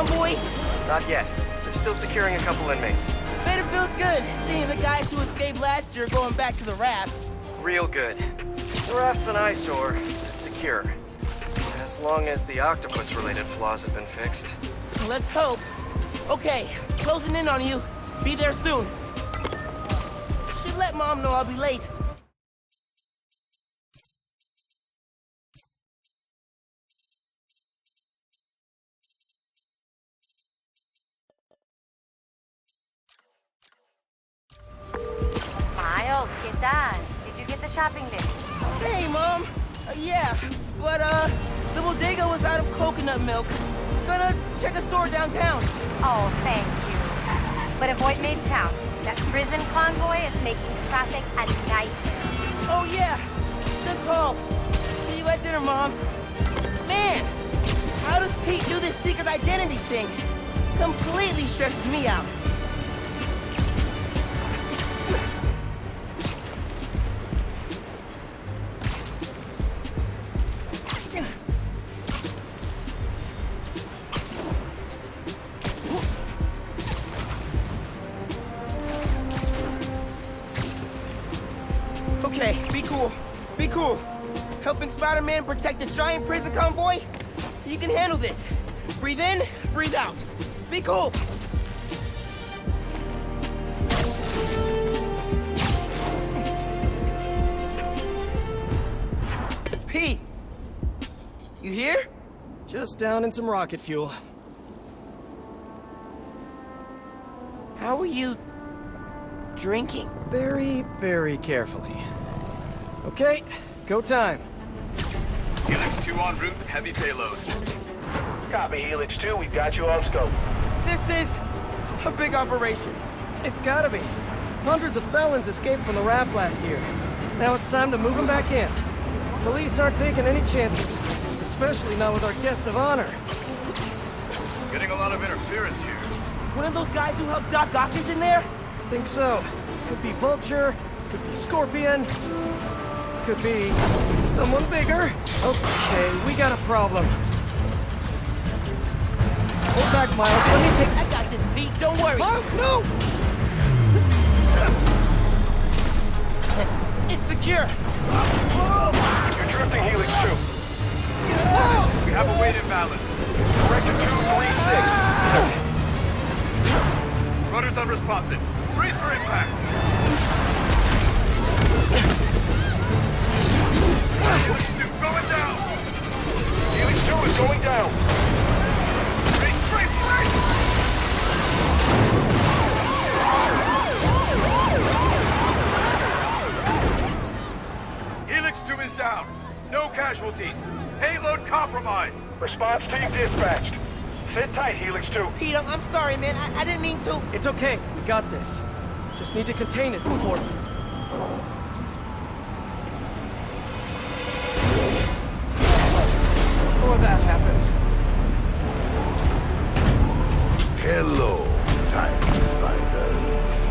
convoy? Not yet. They're still securing a couple inmates. Bet it feels good seeing the guys who escaped last year going back to the raft. Real good. The raft's an eyesore. It's secure. As long as the octopus-related flaws have been fixed. Let's hope. Okay, closing in on you. Be there soon. Should let Mom know I'll be late. Miles, ¿qué tal? Did you get the shopping list? Hey, Mom. Yeah, but, the bodega was out of coconut milk. Gonna check a store downtown. Oh, thank you. But avoid Midtown. That prison convoy is making traffic a nightmare. Oh, yeah. Good call. See you at dinner, Mom. Man, how does Pete do this secret identity thing? Completely stresses me out. Okay, be cool. Be cool. Helping Spider-Man protect a giant prison convoy? You can handle this. Breathe in, breathe out. Be cool. Pete, you here? Just down in some rocket fuel. How are you drinking? Very, very carefully. Okay, go time. Helix 2 en route with heavy payload. Copy, Helix 2. We've got you on scope. This is a big operation. It's gotta be. Hundreds of felons escaped from the raft last year. Now it's time to move them back in. Police aren't taking any chances, especially not with our guest of honor. Getting a lot of interference here. One of those guys who helped Doc Ock is in there? Think so. Could be Vulture, could be Scorpion, could be someone bigger. Okay, we got a problem. Hold back, Miles. Let me take... I got this, Pete. Don't worry. Miles, no! It's secure. You're drifting, Helix 2. We have a weight imbalance. Correction 236. Rudder's unresponsive. Brace for impact. Helix 2 going down. Helix 2 is going down. Brace, brace, brace! Helix 2 is down. No casualties. Payload compromised. Response team dispatched. Sit tight, Helix 2. Pete, I'm sorry, man. I didn't mean to. It's okay. We got this. Just need to contain it before... Before that happens. Hello, tiny spiders.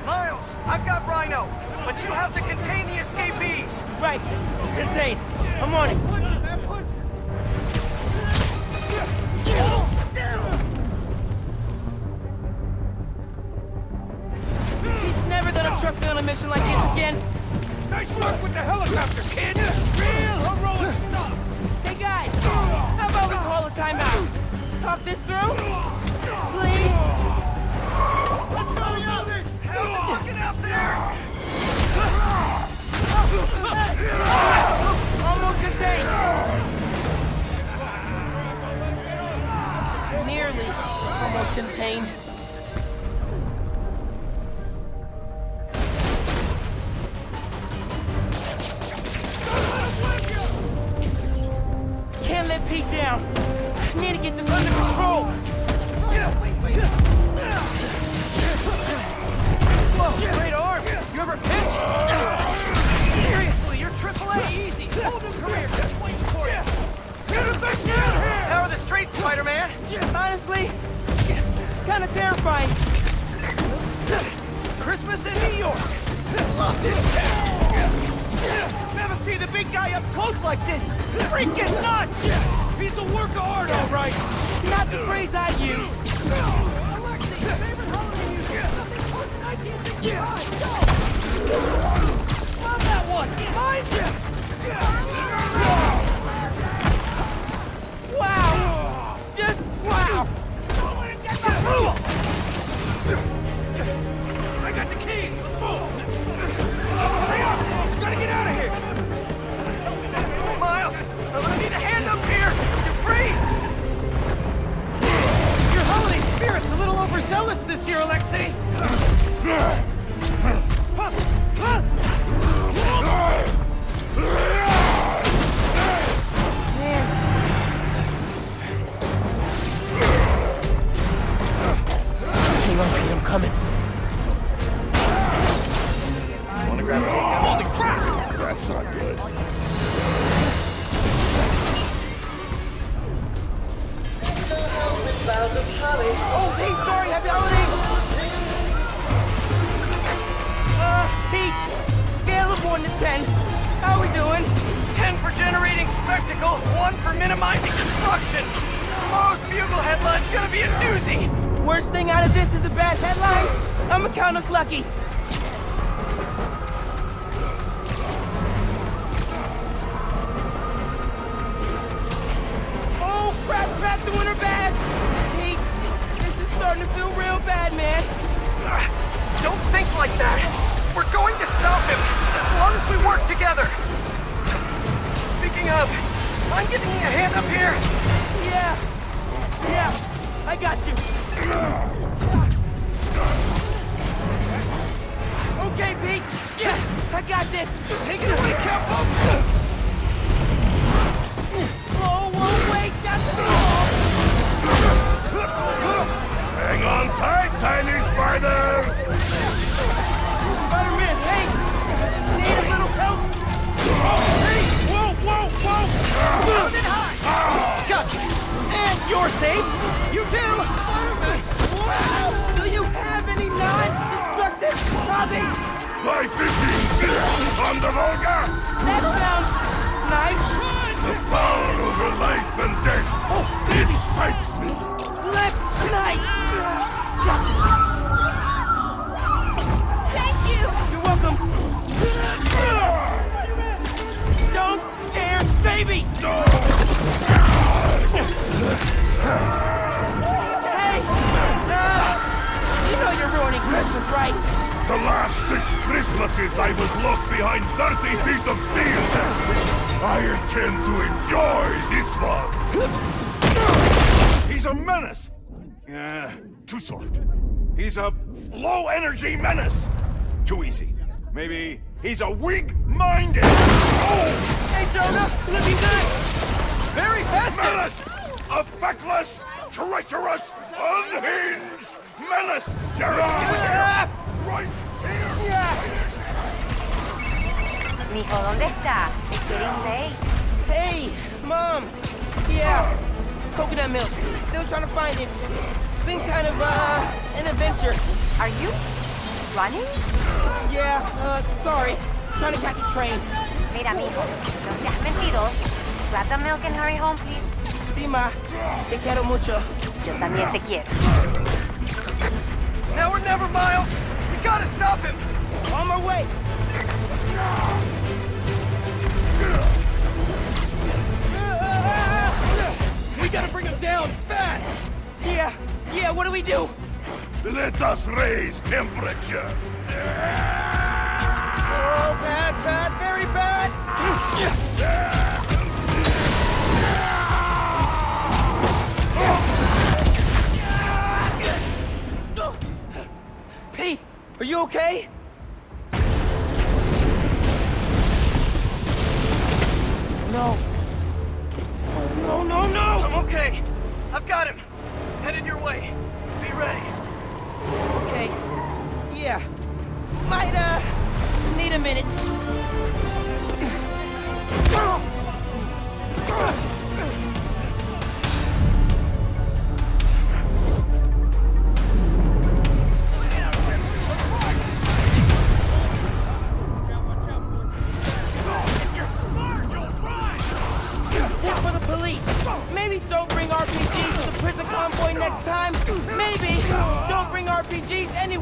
Miles, I've got Rhino, but you have to contain the escapees. Right. Insane. I'm on it. He's never gonna trust me on a mission like this again. Nice work with the helicopter, kid. Real heroic stuff. Hey, guys. How about we call a timeout? Talk this through? Please? Let's go, Young! How's it looking out there? Almost contained. Nearly almost contained. Can't let Pete down. Need to get this under control. Whoa, great arm. You ever pitch? Seriously, you're AAA easy. Whole new career just waiting for you. kind of terrifying. Christmas in New York. Love this town. Never see the big guy up close like this. Freaking nuts. He's a work of art, all right. Not the phrase I use. Alexei, favorite holiday music. Something post-1965. Go. Love that one. Behind you. Wow. Just wow. I got the keys. Let's move. Hurry up. Gotta get out of here. Miles, I'm gonna need a hand up here. You're free. Your holiday spirit's a little overzealous this year, Alexei. Hang on, Pete, I'm coming. Wanna grab takeout? Holy crap! That's not good. Oh, hey, sorry, happy holidays! Pete, scale of 1 to 10. How we doing? 10 for generating spectacle, 1 for minimizing destruction. Tomorrow's Bugle headline's gonna be a doozy. Worst thing out of this is a bad headline. I'ma count us lucky. Oh, crap, doing her bad. Pete, this is starting to feel real bad, man. Don't think like that. We're going to stop him, as long as we work together. Speaking of, I'm giving you a hand up here. Yeah, I got you. Okay, Pete. Yeah, I got this. Take it away, careful. Whoa, wait, that's the wall. Hang on tight, tiny spider! Spiderman, hey! Need a little help? Hey! Whoa! Mountain high. Gotcha! And you're safe! You too! Spiderman! Wow! Do you have any non-destructive hobbies? Fly fishing! On the Volga! That sounds nice! The power over life and death! Oh, It excites me! Let's nice! Gotcha! Thank you! You're welcome! Don't scare babies! Hey! You know you're ruining Christmas, right? The last 6 Christmases I was locked behind 30 feet of steel! I intend to enjoy this one! He's a menace! Too soft. He's a low-energy menace! Too easy. Maybe he's a weak-minded! Oh! Hey, Jonah! Looking good! Very festive. Menace! A feckless, treacherous, unhinged menace! Jared! Right here! Mijo, ¿dónde está? It's getting late. Hey, Mom! Yeah, coconut milk. Still trying to find it. It's been kind of, an adventure. Are you running? Yeah, sorry. Trying to catch a train. Mira, mijo, no seas mentiroso. Grab the milk and hurry home, please. Sí, ma. Te quiero mucho. Yo también te quiero. Now or never, Miles. We gotta stop him. On my way. We gotta bring him down fast. Yeah, what do we do? Let us raise temperature! Oh, bad, very bad. Pete, are you okay? No. No! I'm okay. I've got him. Headed your way. Be ready. Okay. Yeah. Might, need a minute.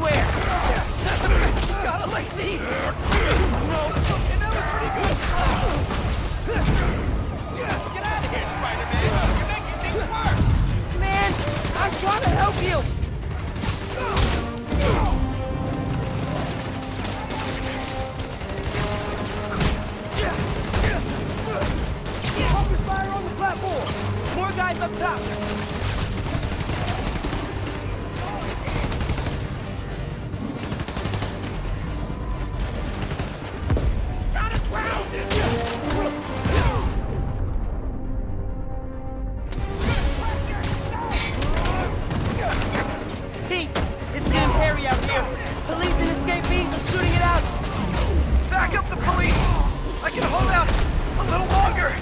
everywhere! That's the best you got, Alexei! No, and that was pretty good! Get out of here, Spider-Man! You're making things worse! Man, I'm trying to help you! Focus fire on the platform! More guys up top! Got us grounded! Pete, it's getting hairy out here. Police and escapees are shooting it out. Back up the police! I can hold out a little longer!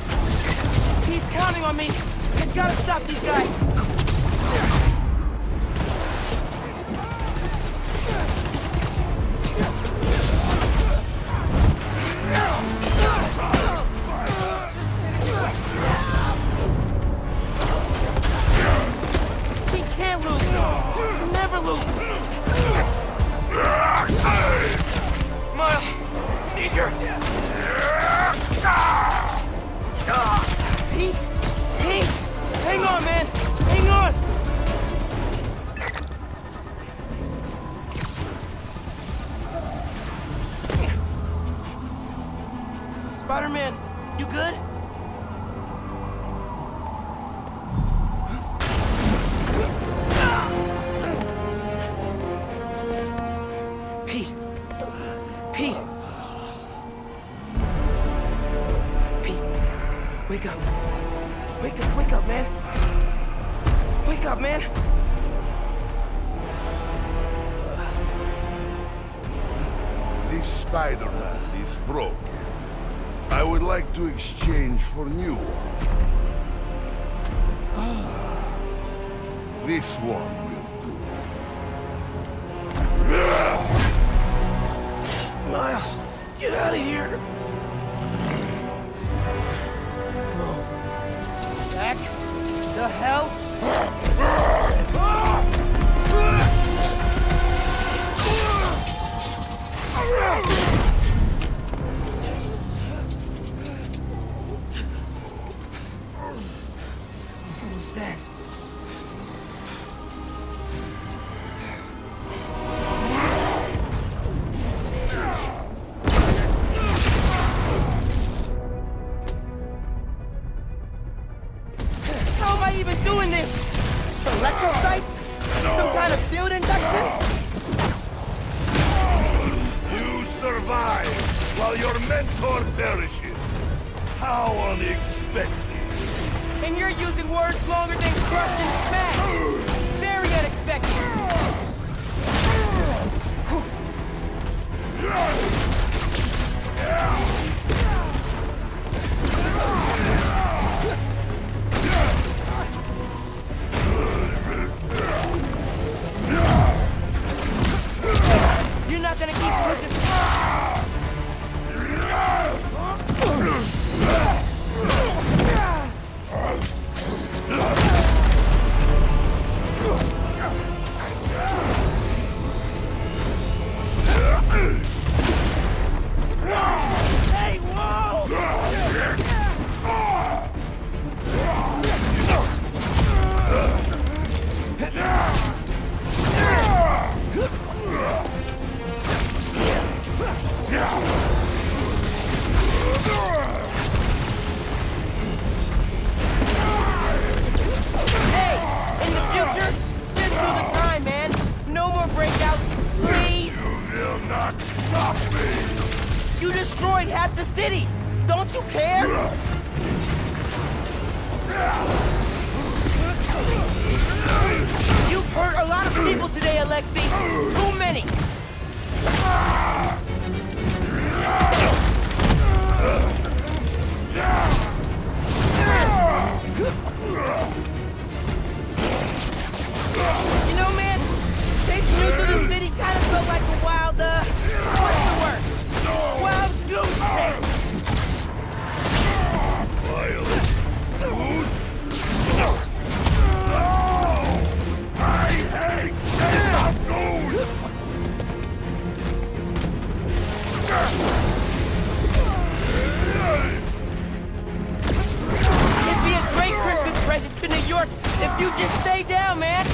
Pete's counting on me. I gotta stop these guys. He can't lose. He never loses. Miles, need your... Pete! Pete! Hang on, man! Hang on! Spider-Man, you good? Pete! Pete! Pete! Wake up! Wake up, man! Wake up, man! This Spider-Man is broken. I would like to exchange for a new one. This one will do. Miles, get out of here! Back the hell What was that? How am I even doing this? Electrocytes? Some kind of field induction? You survive while your mentor perishes. How unexpected. And you're using words longer than crush and smash! Very unexpected! You're not gonna keep pushing. Hey, whoa! Hey, in the future, this is the time, man. No more breakouts, please. You will not stop me. You destroyed half the city. Don't you care? You've hurt a lot of people today, Alexei. Too many. You know, man, chasing you through the city kind of felt like a wild, what's the word? Wild goose chase. I hate this. If you just stay down, man!